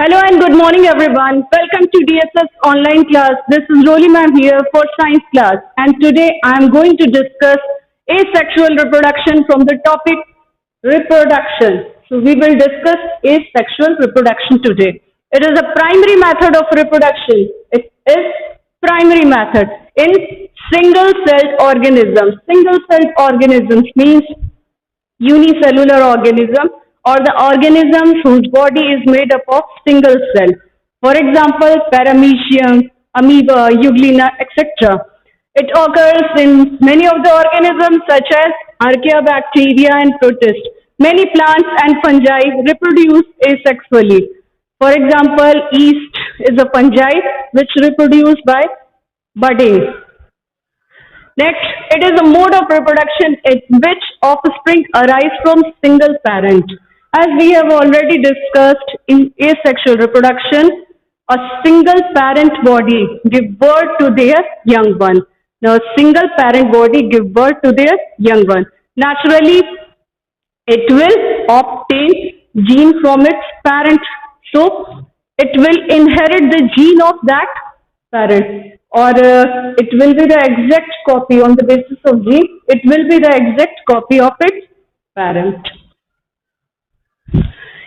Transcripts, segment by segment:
Hello and good morning everyone. Welcome to DSS online class. This is Roli ma'am here for science class and today I am going to discuss asexual reproduction from the topic reproduction. So we will discuss asexual reproduction today. It is a primary method of reproduction. It is primary method in single celled organisms. Single celled organisms means unicellular organism or the organisms whose body is made up of single cell. For example, paramecium, amoeba, euglena, etc. It occurs in many of the organisms such as archaea, bacteria and protists. Many plants and fungi reproduce asexually. For example, yeast is a fungi which reproduce by budding. Next, it is a mode of reproduction in which offspring arise from single parent. As we have already discussed in asexual reproduction, a single parent body give birth to their young one. Now, a single parent body give birth to their young one. Naturally, it will obtain gene from its parent. So, it will inherit the gene of that parent or it will be the exact copy on the basis of gene. It will be the exact copy of its parent.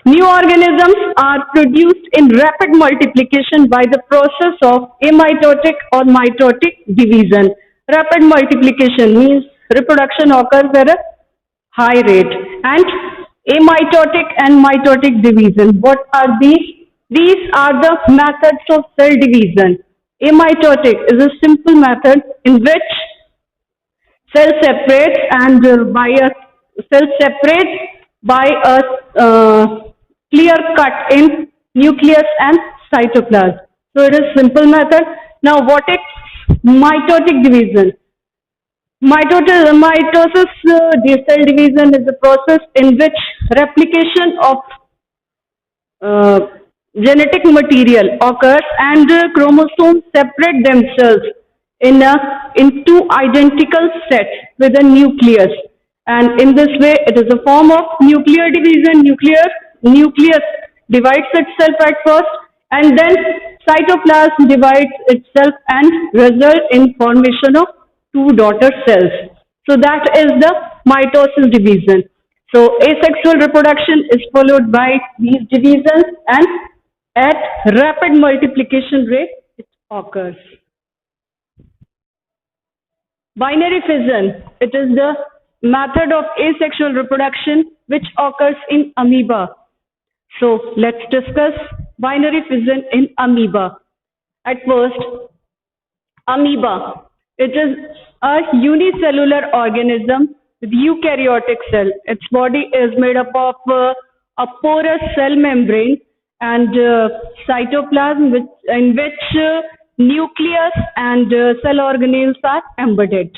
New organisms are produced in rapid multiplication by the process of amitotic or mitotic division. Rapid multiplication means reproduction occurs at a high rate and amitotic and mitotic division. What are these? These are the methods of cell division. Amitotic is a simple method in which cell separates and by a cell separates by a clear cut in nucleus and cytoplasm. So it is simple method. Now what is mitotic division? Mitosis cell division is a process in which replication of genetic material occurs and chromosomes separate themselves in two identical sets with a nucleus, and in this way it is a form of nuclear division. Nucleus divides itself at first and then cytoplasm divides itself and result in formation of two daughter cells. So that is the mitosis division. So asexual reproduction is followed by these divisions and at rapid multiplication rate it occurs. Binary fission, it is the method of asexual reproduction which occurs in amoeba. So let's discuss binary fission in amoeba. At first, amoeba, it is a unicellular organism with eukaryotic cell. Its body is made up of a porous cell membrane and cytoplasm in which nucleus and cell organelles are embedded.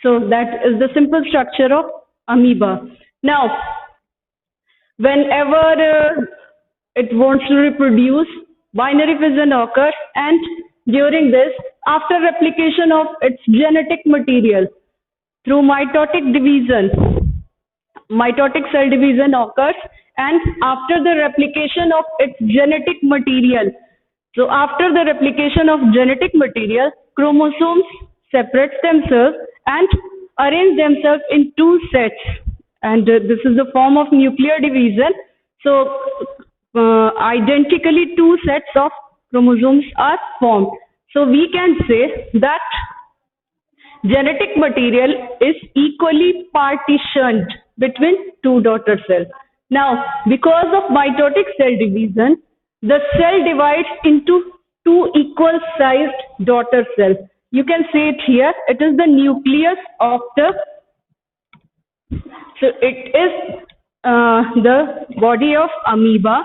So that is the simple structure of amoeba. Now, whenever it wants to reproduce, binary fission occurs, and during this, after replication of its genetic material through mitotic division, mitotic cell division occurs, and after the replication of its genetic material, so after the replication of genetic material, chromosomes separate themselves and arrange themselves in two sets, and this is the form of nuclear division. So identically two sets of chromosomes are formed. So we can say that genetic material is equally partitioned between two daughter cells. Now, because of mitotic cell division, the cell divides into two equal sized daughter cells. You can see it here. It is the nucleus of the, so it is the body of amoeba,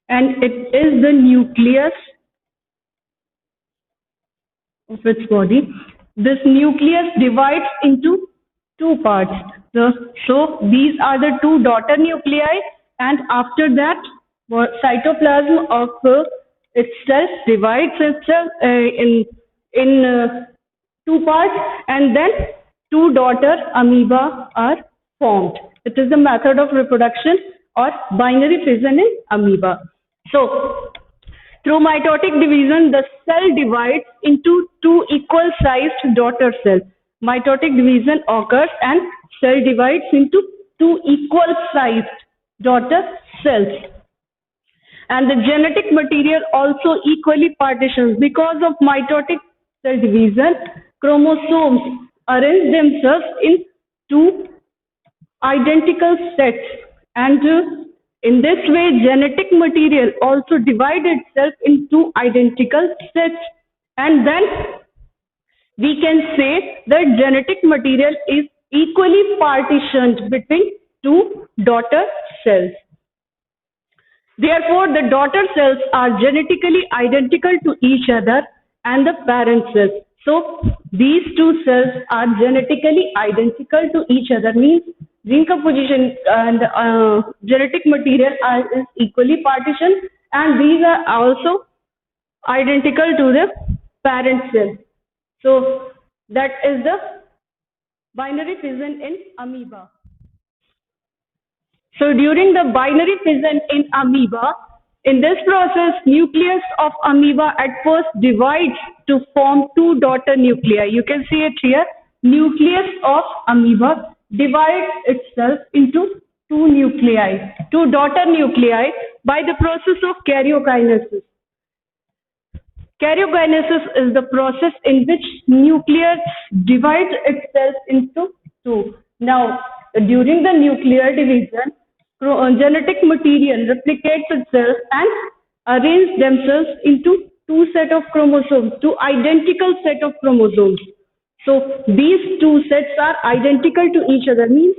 and it is the nucleus of its body. This nucleus divides into two parts. So these are the two daughter nuclei, and after that cytoplasm of itself divides itself in two parts, and then two daughter amoeba are formed. It is the method of reproduction or binary fission in amoeba. So, through mitotic division, the cell divides into two equal sized daughter cells. Mitotic division occurs and cell divides into two equal sized daughter cells. And the genetic material also equally partitions. Because of mitotic cell division, chromosomes arrange themselves in two identical sets, and in this way genetic material also divides itself into identical sets, and then we can say that genetic material is equally partitioned between two daughter cells. Therefore, the daughter cells are genetically identical to each other and the parent cells. So, these two cells are genetically identical to each other, means gene composition and genetic material is equally partitioned, and these are also identical to the parent cell. So, that is the binary fission in amoeba. So during the binary fission in amoeba, in this process, nucleus of amoeba at first divides to form two daughter nuclei. You can see it here. Nucleus of amoeba divides itself into two nuclei, two daughter nuclei by the process of karyokinesis. Karyokinesis is the process in which nucleus divides itself into two. Now, during the nuclear division, genetic material replicates itself and arrange themselves into two set of chromosomes, two identical set of chromosomes. So these two sets are identical to each other, means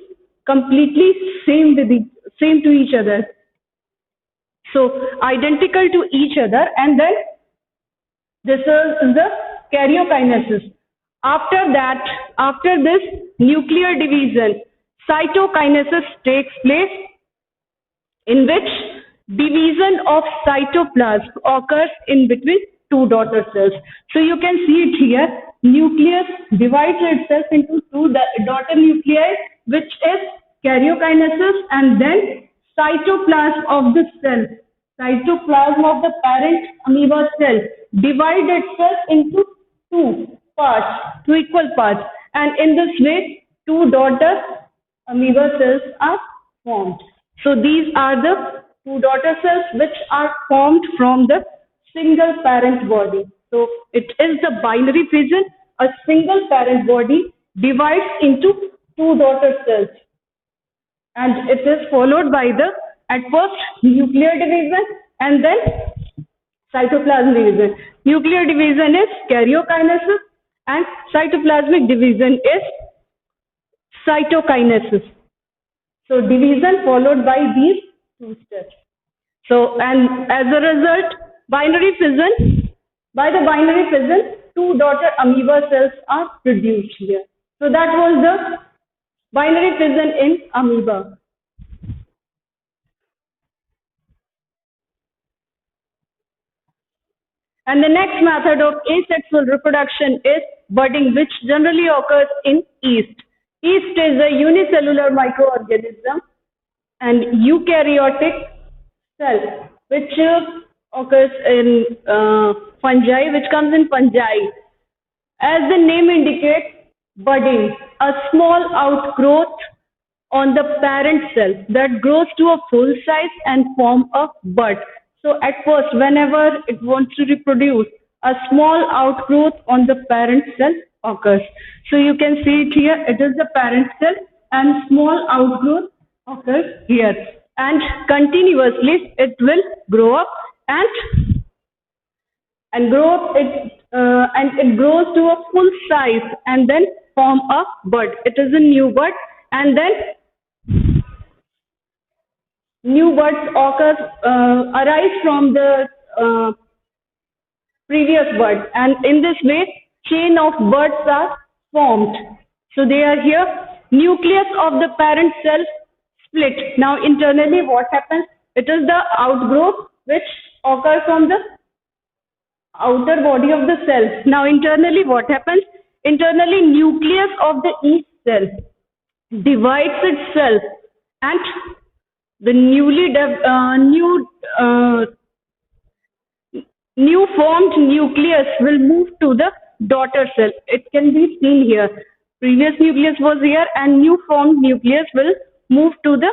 completely same to each other. So identical to each other, and then this is the karyokinesis. After that, after this nuclear division, cytokinesis takes place, in which division of cytoplasm occurs in between two daughter cells. So you can see it here. Nucleus divides itself into two daughter nuclei, which is karyokinesis, and then cytoplasm of the cell, cytoplasm of the parent amoeba cell divides itself into two parts, two equal parts, and in this way two daughter amoeba cells are formed. So these are the two daughter cells which are formed from the single parent body. So it is the binary fission. A single parent body divides into two daughter cells, and it is followed by the at first nuclear division and then cytoplasm division. Nuclear division is karyokinesis and cytoplasmic division is cytokinesis. So division followed by these two steps. So, and as a result, binary fission, by the binary fission, two daughter amoeba cells are produced here. So that was the binary fission in amoeba. And the next method of asexual reproduction is budding, which generally occurs in yeast. Yeast is a unicellular microorganism and eukaryotic cell, which occurs in fungi, which comes in fungi. As the name indicates, budding, a small outgrowth on the parent cell that grows to a full size and form a bud. So at first, whenever it wants to reproduce, a small outgrowth on the parent cell occurs. So you can see it here, it is the parent cell and small outgrowth occurs here. And continuously it will grow up and grow up and it grows to a full size and then form a bud. It is a new bud, and then new buds arise from the previous bud, and in this way chain of buds are formed. So they are here. Nucleus of the parent cell split. Now internally what happens? It is the outgrowth which occurs from the outer body of the cell. Now internally what happens? Internally nucleus of the yeast cell divides itself and the new formed nucleus will move to the daughter cell. It can be seen here. Previous nucleus was here and new formed nucleus will move to the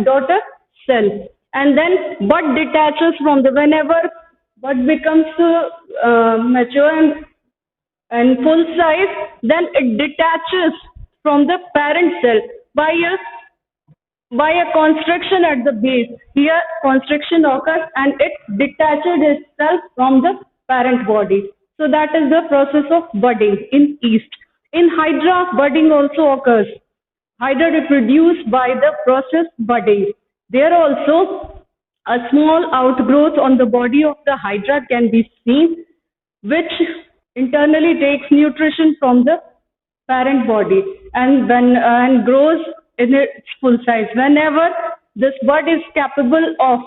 daughter cell, and then bud detaches from the whenever bud becomes mature and full size, then it detaches from the parent cell by a constriction at the base. Here constriction occurs and it detaches itself from the parent body. So that is the process of budding in yeast. In hydra, budding also occurs. Hydra reproduce by the process budding. There also a small outgrowth on the body of the hydra can be seen, which internally takes nutrition from the parent body and grows in its full size. Whenever this bud is capable of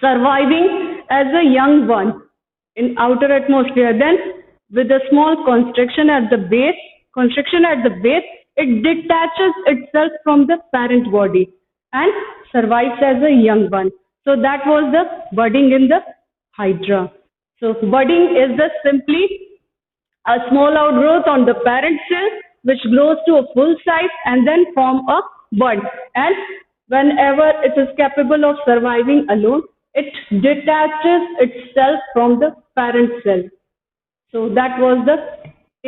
surviving as a young one in outer atmosphere, then with a small constriction at the base, it detaches itself from the parent body and survives as a young one. So that was the budding in the hydra. So budding is the simply a small outgrowth on the parent cell which grows to a full size and then form a bud. And whenever it is capable of surviving alone, it detaches itself from the parent cell. So that was the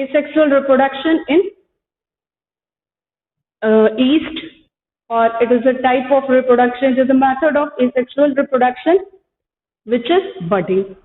asexual reproduction in yeast, or it is a type of reproduction. It is a method of asexual reproduction which is budding.